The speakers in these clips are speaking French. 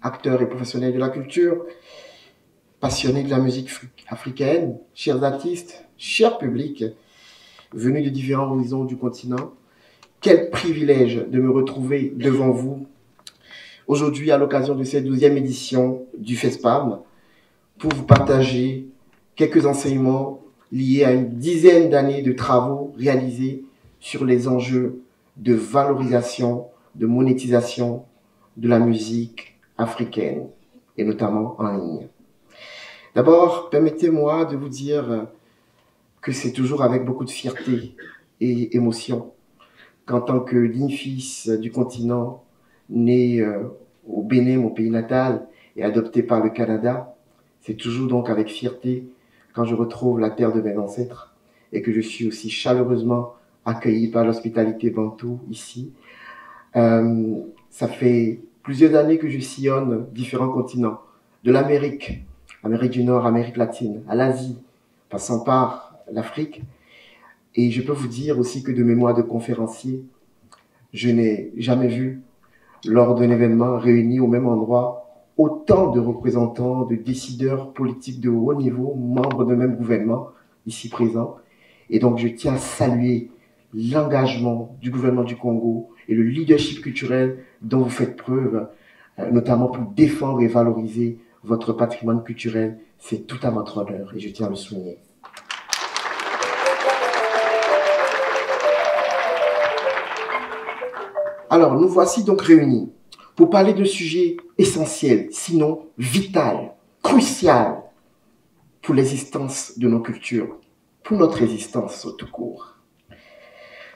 acteurs et professionnels de la culture, passionnés de la musique africaine, chers artistes, cher public, venus de différents horizons du continent. Quel privilège de me retrouver devant vous aujourd'hui à l'occasion de cette 12e édition du FESPAM pour vous partager quelques enseignements liés à une dizaine d'années de travaux réalisés sur les enjeux de valorisation, de monétisation de la musique africaine et notamment en ligne. D'abord, permettez-moi de vous dire que c'est toujours avec beaucoup de fierté et émotion qu'en tant que digne fils du continent, né au Bénin, mon pays natal, et adopté par le Canada, c'est toujours donc avec fierté quand je retrouve la terre de mes ancêtres et que je suis aussi chaleureusement accueilli par l'hospitalité bantou ici. Ça fait plusieurs années que je sillonne différents continents, de l'Amérique, Amérique du Nord, Amérique latine, à l'Asie, passant par l'Afrique. Et je peux vous dire aussi que de mémoire de conférencier, je n'ai jamais vu, lors d'un événement réuni au même endroit, autant de représentants, de décideurs politiques de haut niveau, membres d'un même gouvernement, ici présents. Et donc, je tiens à saluer l'engagement du gouvernement du Congo et le leadership culturel dont vous faites preuve, notamment pour défendre et valoriser votre patrimoine culturel. C'est tout à votre honneur et je tiens à le souligner. Alors, nous voici donc réunis pour parler d'un sujet essentiel, sinon vital, crucial pour l'existence de nos cultures, pour notre existence tout court.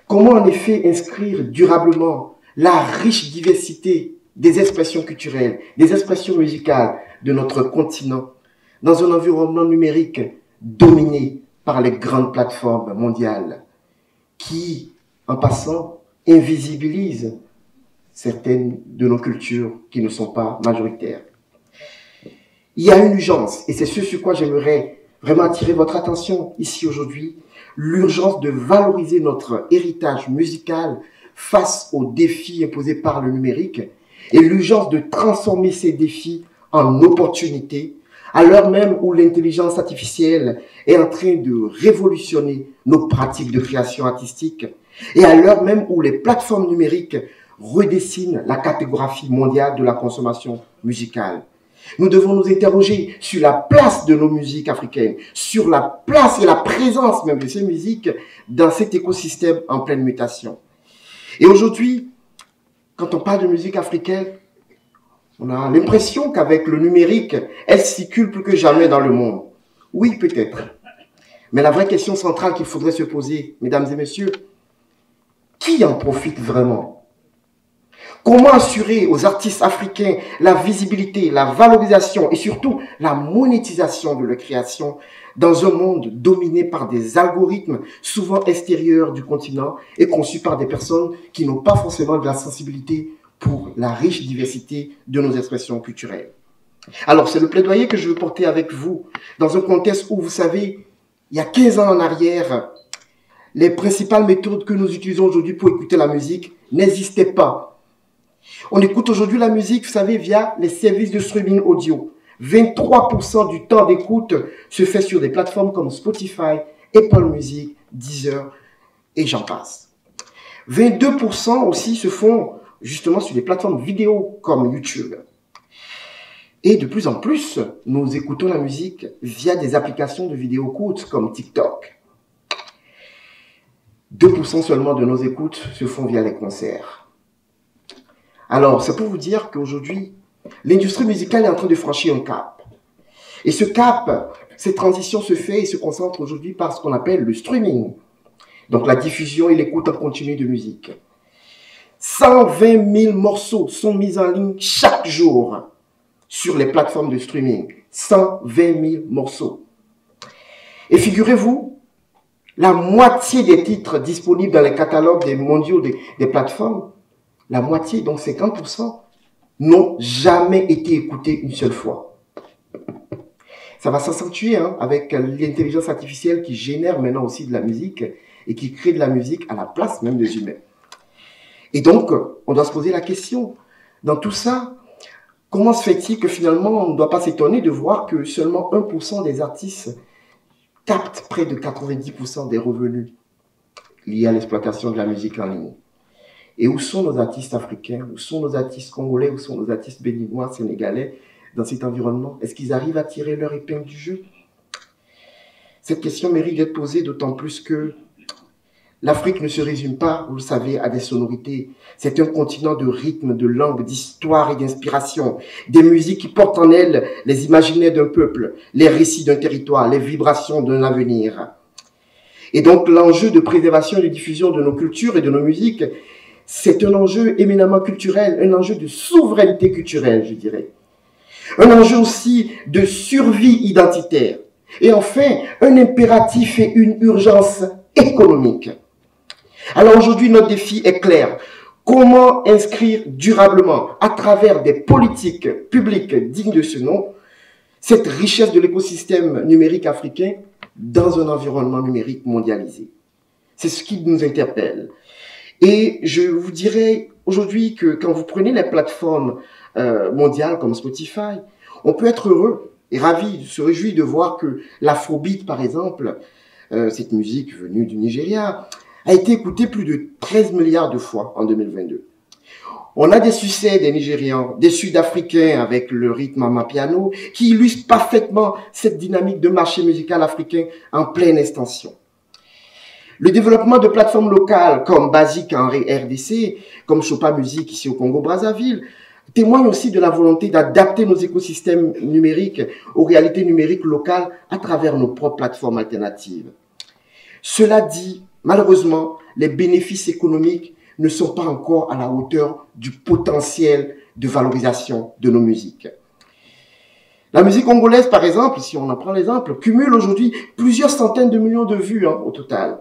Comment en effet inscrire durablement la riche diversité des expressions culturelles, des expressions musicales de notre continent dans un environnement numérique dominé par les grandes plateformes mondiales qui, en passant, invisibilisent certaines de nos cultures qui ne sont pas majoritaires. Il y a une urgence, et c'est ce sur quoi j'aimerais vraiment attirer votre attention ici aujourd'hui, l'urgence de valoriser notre héritage musical face aux défis imposés par le numérique et l'urgence de transformer ces défis en opportunités à l'heure même où l'intelligence artificielle est en train de révolutionner nos pratiques de création artistique et à l'heure même où les plateformes numériques redessinent la cartographie mondiale de la consommation musicale. Nous devons nous interroger sur la place de nos musiques africaines, sur la place et la présence même de ces musiques dans cet écosystème en pleine mutation. Et aujourd'hui, quand on parle de musique africaine, on a l'impression qu'avec le numérique, elle circule plus que jamais dans le monde. Oui, peut-être. Mais la vraie question centrale qu'il faudrait se poser, mesdames et messieurs, qui en profite vraiment ? Comment assurer aux artistes africains la visibilité, la valorisation et surtout la monétisation de leur création dans un monde dominé par des algorithmes souvent extérieurs du continent et conçus par des personnes qui n'ont pas forcément de la sensibilité pour la riche diversité de nos expressions culturelles. Alors, c'est le plaidoyer que je veux porter avec vous dans un contexte où, vous savez, il y a 15 ans en arrière, les principales méthodes que nous utilisons aujourd'hui pour écouter la musique n'existaient pas. On écoute aujourd'hui la musique, vous savez, via les services de streaming audio. 23% du temps d'écoute se fait sur des plateformes comme Spotify, Apple Music, Deezer et j'en passe. 22% aussi se font justement sur des plateformes vidéo comme YouTube. Et de plus en plus, nous écoutons la musique via des applications de vidéos courtes comme TikTok. 2% seulement de nos écoutes se font via les concerts. Alors, c'est pour vous dire qu'aujourd'hui, l'industrie musicale est en train de franchir un cap. Et ce cap, cette transition se fait et se concentre aujourd'hui par ce qu'on appelle le streaming. Donc, la diffusion et l'écoute en continu de musique. 120 000 morceaux sont mis en ligne chaque jour sur les plateformes de streaming. 120 000 morceaux. Et figurez-vous, la moitié des titres disponibles dans les catalogues des mondiaux des plateformes, la moitié, donc 50%, n'ont jamais été écoutés une seule fois. Ça va s'accentuer avec l'intelligence artificielle qui génère maintenant aussi de la musique et qui crée de la musique à la place même des humains. Et donc, on doit se poser la question, dans tout ça, comment se fait-il que finalement, on ne doit pas s'étonner de voir que seulement 1% des artistes captent près de 90% des revenus liés à l'exploitation de la musique en ligne? Et où sont nos artistes africains? Où sont nos artistes congolais? Où sont nos artistes béninois, sénégalais dans cet environnement? Est-ce qu'ils arrivent à tirer leur épingle du jeu? Cette question mérite d'être posée d'autant plus que l'Afrique ne se résume pas, vous le savez, à des sonorités. C'est un continent de rythmes, de langues, d'histoire et d'inspiration. Des musiques qui portent en elles les imaginaires d'un peuple, les récits d'un territoire, les vibrations d'un avenir. Et donc l'enjeu de préservation et de diffusion de nos cultures et de nos musiques, c'est un enjeu éminemment culturel, un enjeu de souveraineté culturelle, je dirais. Un enjeu aussi de survie identitaire. Et enfin, un impératif et une urgence économique. Alors aujourd'hui, notre défi est clair. Comment inscrire durablement, à travers des politiques publiques dignes de ce nom, cette richesse de l'écosystème numérique africain dans un environnement numérique mondialisé? C'est ce qui nous interpelle. Et je vous dirais aujourd'hui que quand vous prenez les plateformes mondiales comme Spotify, on peut être heureux et ravi, se réjouir de voir que l'Afrobeat, par exemple, cette musique venue du Nigeria, a été écoutée plus de 13 milliards de fois en 2022. On a des succès des Nigérians, des Sud-Africains avec le rythme amapiano qui illustrent parfaitement cette dynamique de marché musical africain en pleine extension. Le développement de plateformes locales comme Basic en RDC, comme Chopa Music ici au Congo-Brazzaville, témoigne aussi de la volonté d'adapter nos écosystèmes numériques aux réalités numériques locales à travers nos propres plateformes alternatives. Cela dit, malheureusement, les bénéfices économiques ne sont pas encore à la hauteur du potentiel de valorisation de nos musiques. La musique congolaise, par exemple, si on en prend l'exemple, cumule aujourd'hui plusieurs centaines de millions de vues au total.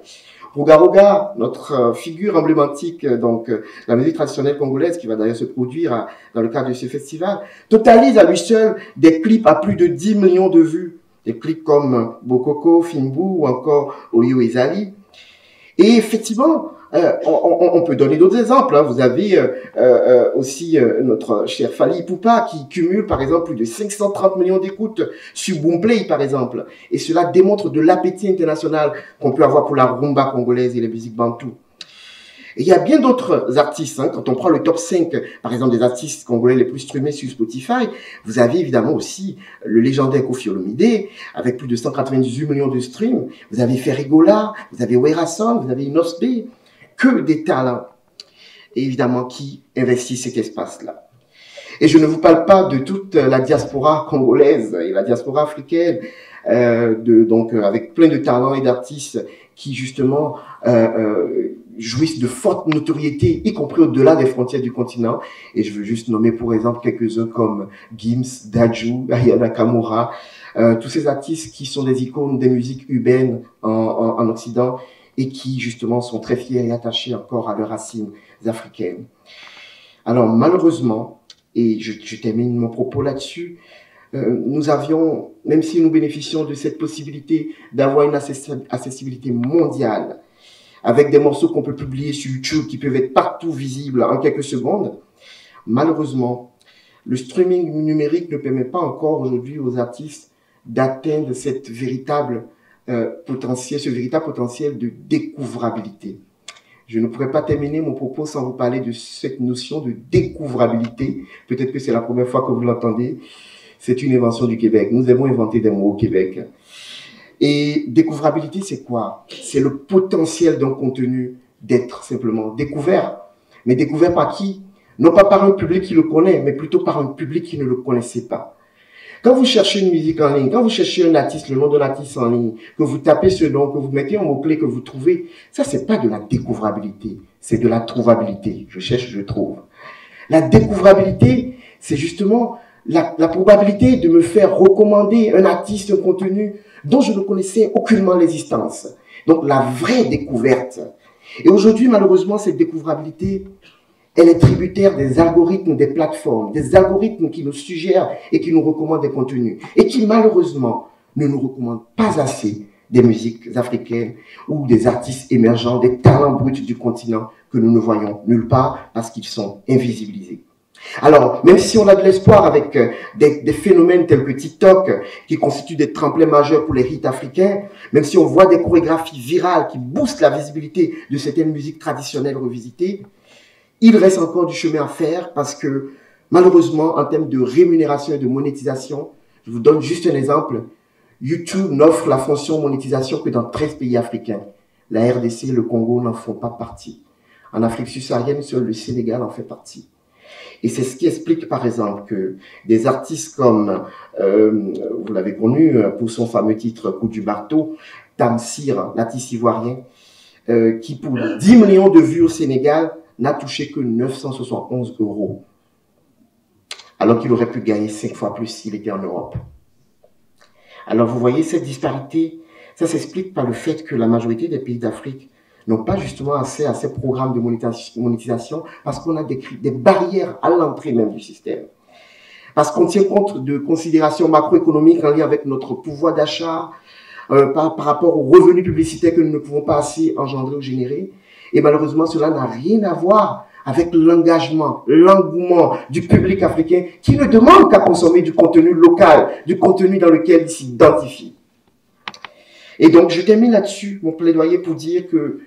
Roga Roga, notre figure emblématique, donc la musique traditionnelle congolaise, qui va d'ailleurs se produire dans le cadre de ce festival, totalise à lui seul des clips à plus de 10 millions de vues. Des clips comme Bokoko, Fimbu ou encore Oyo Ezali. Et effectivement, on peut donner d'autres exemples. Vous avez aussi notre cher Fally Ipupa qui cumule par exemple plus de 530 millions d'écoutes sur Boomplay par exemple. Et cela démontre de l'appétit international qu'on peut avoir pour la rumba congolaise et les musiques bantou. Et il y a bien d'autres artistes. Quand on prend le top 5, par exemple, des artistes congolais les plus streamés sur Spotify, vous avez évidemment aussi le légendaire Koffi Olomide, avec plus de 198 millions de streams. Vous avez Ferrigola, vous avez Werason, vous avez Inosbe, que des talents, évidemment, qui investissent cet espace-là. Et je ne vous parle pas de toute la diaspora congolaise et la diaspora africaine, donc avec plein de talents et d'artistes qui, justement, jouissent de forte notoriété, y compris au-delà des frontières du continent. Et je veux juste nommer pour exemple quelques-uns comme Gims, Dadju, Aya Nakamura, tous ces artistes qui sont des icônes des musiques urbaines en Occident et qui justement sont très fiers et attachés encore à leurs racines africaines. Alors malheureusement, et je termine mon propos là-dessus, nous avions, même si nous bénéficions de cette possibilité d'avoir une accessibilité mondiale, avec des morceaux qu'on peut publier sur YouTube qui peuvent être partout visibles en quelques secondes. Malheureusement, le streaming numérique ne permet pas encore aujourd'hui aux artistes d'atteindre cette véritable ce véritable potentiel de découvrabilité. Je ne pourrais pas terminer mon propos sans vous parler de cette notion de découvrabilité. Peut-être que c'est la première fois que vous l'entendez. C'est une invention du Québec. Nous avons inventé des mots au Québec. Et découvrabilité, c'est quoi? C'est le potentiel d'un contenu d'être simplement découvert. Mais découvert par qui? Non pas par un public qui le connaît, mais plutôt par un public qui ne le connaissait pas. Quand vous cherchez une musique en ligne, quand vous cherchez un artiste, le nom d'un artiste en ligne, que vous tapez ce nom, que vous mettez un mot-clé, que vous trouvez, ça, c'est pas de la découvrabilité, c'est de la trouvabilité. Je cherche, je trouve. La découvrabilité, c'est justement la probabilité de me faire recommander un artiste, un contenu dont je ne connaissais aucunement l'existence. Donc, la vraie découverte. Et aujourd'hui, malheureusement, cette découvrabilité, elle est tributaire des algorithmes des plateformes, des algorithmes qui nous suggèrent et qui nous recommandent des contenus, et qui, malheureusement, ne nous recommandent pas assez des musiques africaines ou des artistes émergents, des talents bruts du continent que nous ne voyons nulle part parce qu'ils sont invisibilisés. Alors, même si on a de l'espoir avec des phénomènes tels que TikTok, qui constituent des tremplins majeurs pour les hits africains, même si on voit des chorégraphies virales qui boostent la visibilité de certaines musiques traditionnelles revisitées, il reste encore du chemin à faire parce que, malheureusement, en termes de rémunération et de monétisation, je vous donne juste un exemple, YouTube n'offre la fonction monétisation que dans 13 pays africains. La RDC et le Congo n'en font pas partie. En Afrique subsaharienne, seul le Sénégal en fait partie. Et c'est ce qui explique, par exemple, que des artistes comme, vous l'avez connu pour son fameux titre Coup du marteau, Tamsir, l'artiste ivoirien, qui pour 10 millions de vues au Sénégal, n'a touché que 971 €, alors qu'il aurait pu gagner 5 fois plus s'il était en Europe. Alors vous voyez cette disparité, ça s'explique par le fait que la majorité des pays d'Afrique n'ont pas justement accès à ces programmes de monétisation parce qu'on a des barrières à l'entrée même du système. Parce qu'on tient compte de considérations macroéconomiques en lien avec notre pouvoir d'achat, par rapport aux revenus publicitaires que nous ne pouvons pas assez engendrer ou générer. Et malheureusement, cela n'a rien à voir avec l'engagement, l'engouement du public africain qui ne demande qu'à consommer du contenu local, du contenu dans lequel il s'identifie. Et donc, je termine là-dessus mon plaidoyer pour dire que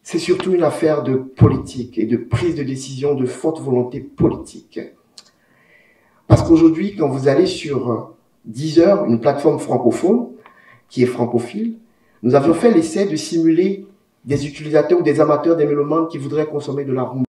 c'est surtout une affaire de politique et de prise de décision, de forte volonté politique. Parce qu'aujourd'hui, quand vous allez sur Deezer, une plateforme francophone, qui est francophile, nous avions fait l'essai de simuler des utilisateurs ou des amateurs, des mélomanes qui voudraient consommer de la rumba.